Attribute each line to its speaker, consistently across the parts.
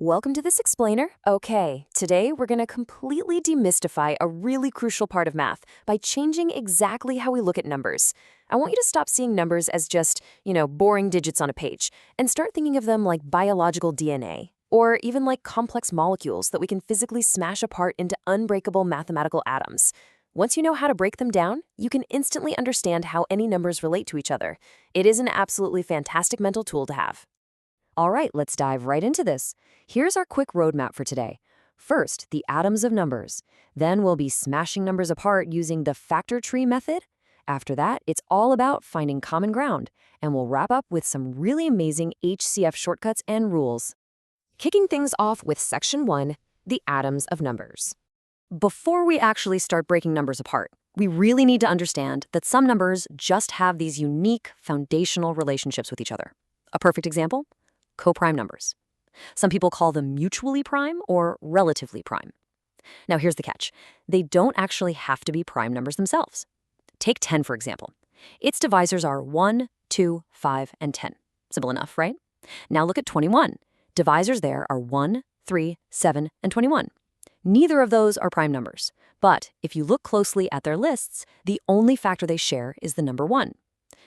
Speaker 1: Welcome to this explainer. Okay, today we're going to completely demystify a really crucial part of math by changing exactly how we look at numbers. I want you to stop seeing numbers as just, boring digits on a page and start thinking of them like biological DNA or even like complex molecules that we can physically smash apart into unbreakable mathematical atoms. Once you know how to break them down, you can instantly understand how any numbers relate to each other. It is an absolutely fantastic mental tool to have. All right, let's dive right into this. Here's our quick roadmap for today. First, the atoms of numbers. Then we'll be smashing numbers apart using the factor tree method. After that, it's all about finding common ground. And we'll wrap up with some really amazing HCF shortcuts and rules. Kicking things off with Section 1, the atoms of numbers. Before we actually start breaking numbers apart, we really need to understand that some numbers just have these unique foundational relationships with each other. A perfect example? Coprime numbers. Some people call them mutually prime or relatively prime. Now here's the catch. They don't actually have to be prime numbers themselves. Take 10, for example. Its divisors are 1, 2, 5, and 10. Simple enough, right? Now look at 21. Divisors there are 1, 3, 7, and 21. Neither of those are prime numbers. But if you look closely at their lists, the only factor they share is the number 1.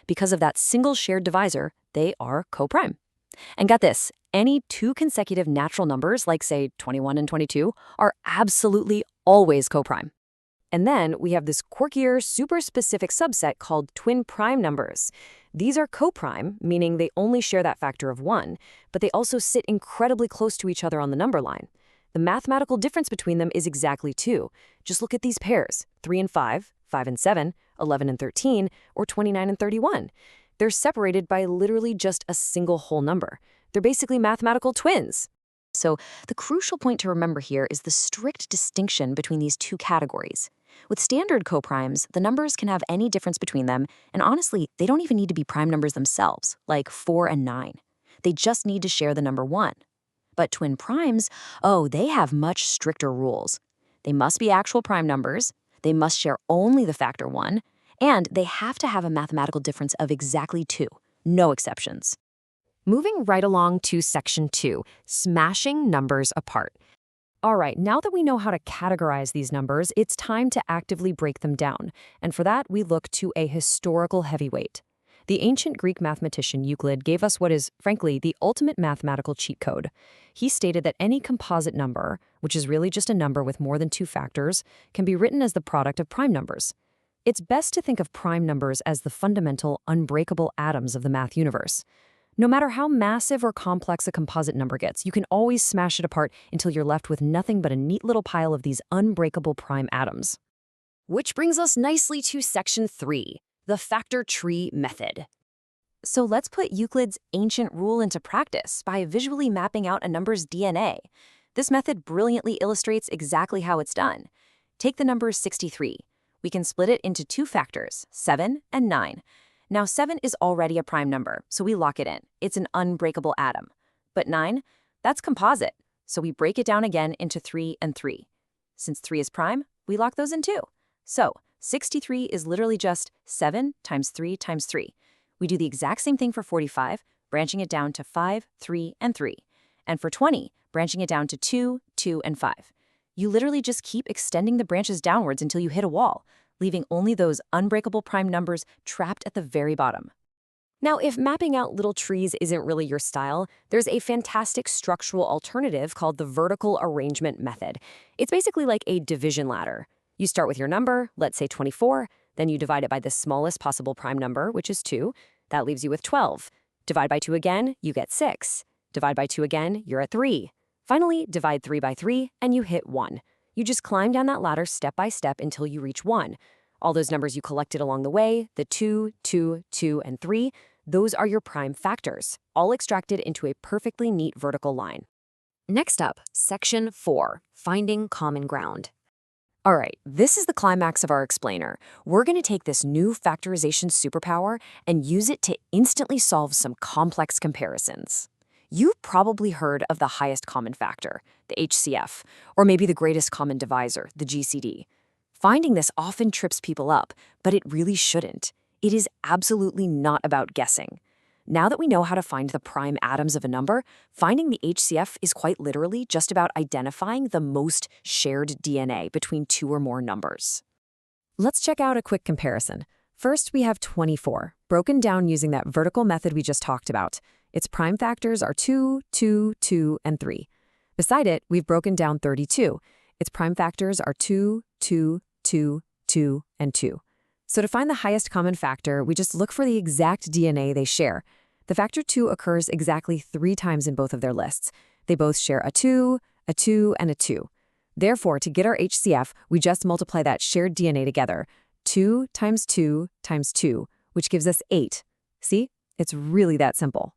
Speaker 1: Because of that single shared divisor, they are coprime. And get this, any two consecutive natural numbers, like say 21 and 22, are absolutely always coprime. And then we have this quirkier, super specific subset called twin prime numbers. These are coprime, meaning they only share that factor of 1, but they also sit incredibly close to each other on the number line. The mathematical difference between them is exactly 2. Just look at these pairs, 3 and 5, 5 and 7, 11 and 13, or 29 and 31. They're separated by literally just a single whole number. They're basically mathematical twins. So the crucial point to remember here is the strict distinction between these two categories. With standard coprimes, the numbers can have any difference between them, and honestly, they don't even need to be prime numbers themselves, like 4 and 9. They just need to share the number 1. But twin primes, they have much stricter rules. They must be actual prime numbers, they must share only the factor 1, and they have to have a mathematical difference of exactly 2, no exceptions. Moving right along to Section 2, smashing numbers apart. All right, now that we know how to categorize these numbers, it's time to actively break them down. And for that, we look to a historical heavyweight. The ancient Greek mathematician Euclid gave us what is, frankly, the ultimate mathematical cheat code. He stated that any composite number, which is really just a number with more than 2 factors, can be written as the product of prime numbers. It's best to think of prime numbers as the fundamental, unbreakable atoms of the math universe. No matter how massive or complex a composite number gets, you can always smash it apart until you're left with nothing but a neat little pile of these unbreakable prime atoms. Which brings us nicely to Section 3, the factor tree method. So let's put Euclid's ancient rule into practice by visually mapping out a number's DNA. This method brilliantly illustrates exactly how it's done. Take the number 63. We can split it into 2 factors, 7 and 9. Now 7 is already a prime number, so we lock it in. It's an unbreakable atom. But 9, that's composite, so we break it down again into 3 and 3. Since 3 is prime, we lock those in too. So 63 is literally just 7 times 3 times 3. We do the exact same thing for 45, branching it down to 5, 3, and 3. And for 20, branching it down to 2, 2, and 5. You literally just keep extending the branches downwards until you hit a wall, leaving only those unbreakable prime numbers trapped at the very bottom. Now, if mapping out little trees isn't really your style, there's a fantastic structural alternative called the vertical arrangement method. It's basically like a division ladder. You start with your number, let's say 24, then you divide it by the smallest possible prime number, which is 2. That leaves you with 12. Divide by 2 again, you get 6. Divide by 2 again, you're at 3. Finally, divide 3 by 3, and you hit 1. You just climb down that ladder step by step until you reach 1. All those numbers you collected along the way, the 2, 2, 2, and 3, those are your prime factors, all extracted into a perfectly neat vertical line. Next up, Section 4, finding common ground. All right, this is the climax of our explainer. We're going to take this new factorization superpower and use it to instantly solve some complex comparisons. You've probably heard of the highest common factor, the HCF, or maybe the greatest common divisor, the GCD. Finding this often trips people up, but it really shouldn't. It is absolutely not about guessing. Now that we know how to find the prime atoms of a number, finding the HCF is quite literally just about identifying the most shared DNA between two or more numbers. Let's check out a quick comparison. First, we have 24, broken down using that vertical method we just talked about. Its prime factors are 2, 2, 2, and 3. Beside it, we've broken down 32. Its prime factors are 2, 2, 2, 2, and 2. So to find the highest common factor, we just look for the exact DNA they share. The factor 2 occurs exactly 3 times in both of their lists. They both share a 2, a 2, and a 2. Therefore, to get our HCF, we just multiply that shared DNA together. 2 times 2 times 2, which gives us 8. See? It's really that simple.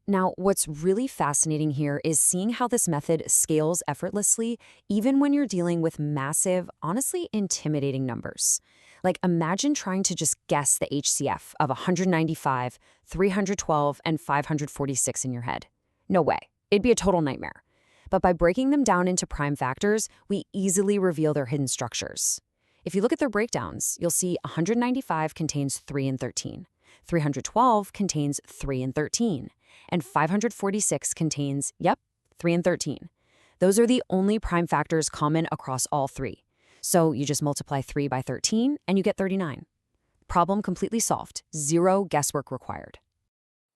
Speaker 1: Now, what's really fascinating here is seeing how this method scales effortlessly, even when you're dealing with massive, honestly intimidating numbers. Like, imagine trying to just guess the HCF of 195, 312, and 546 in your head. No way. It'd be a total nightmare. But by breaking them down into prime factors, we easily reveal their hidden structures. If you look at their breakdowns, you'll see 195 contains 3 and 13, 312 contains 3 and 13, and 546 contains, 3 and 13. Those are the only prime factors common across all 3. So you just multiply 3 by 13 and you get 39. Problem completely solved. 0 guesswork required.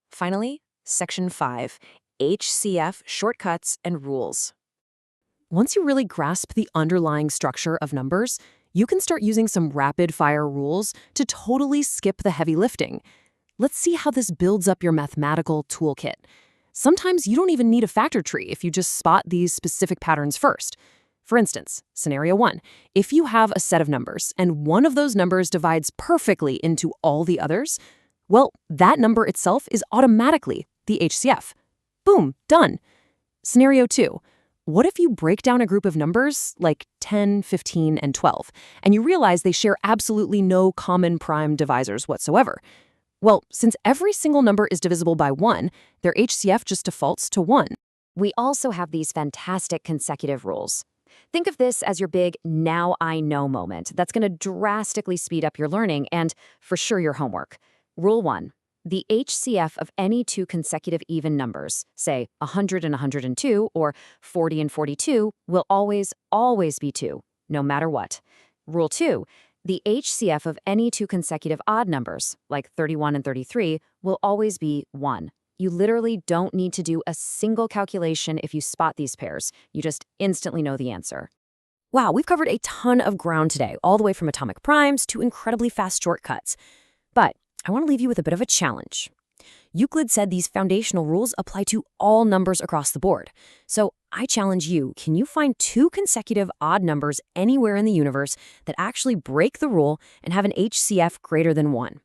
Speaker 1: Finally, Section 5, HCF shortcuts and rules. Once you really grasp the underlying structure of numbers, you can start using some rapid-fire rules to totally skip the heavy lifting. Let's see how this builds up your mathematical toolkit. Sometimes you don't even need a factor tree if you just spot these specific patterns first. For instance, scenario 1, if you have a set of numbers and one of those numbers divides perfectly into all the others, well, that number itself is automatically the HCF. Boom, done. Scenario 2, what if you break down a group of numbers like 10, 15, and 12, and you realize they share absolutely no common prime divisors whatsoever? Well, since every single number is divisible by 1, their HCF just defaults to 1. We also have these fantastic consecutive rules. Think of this as your big now I know moment that's going to drastically speed up your learning and, for sure, your homework. Rule 1. The HCF of any 2 consecutive even numbers, say 100 and 102 or 40 and 42, will always be 2, no matter what. Rule 2. The HCF of any 2 consecutive odd numbers, like 31 and 33, will always be 1. You literally don't need to do a single calculation if you spot these pairs. You just instantly know the answer. Wow, we've covered a ton of ground today, all the way from atomic primes to incredibly fast shortcuts. But I want to leave you with a bit of a challenge. Euclid said these foundational rules apply to all numbers across the board. So I challenge you, can you find 2 consecutive odd numbers anywhere in the universe that actually break the rule and have an HCF greater than 1?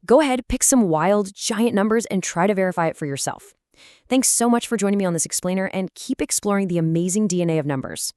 Speaker 1: Go ahead, pick some wild, giant numbers and try to verify it for yourself. Thanks so much for joining me on this explainer, and keep exploring the amazing DNA of numbers.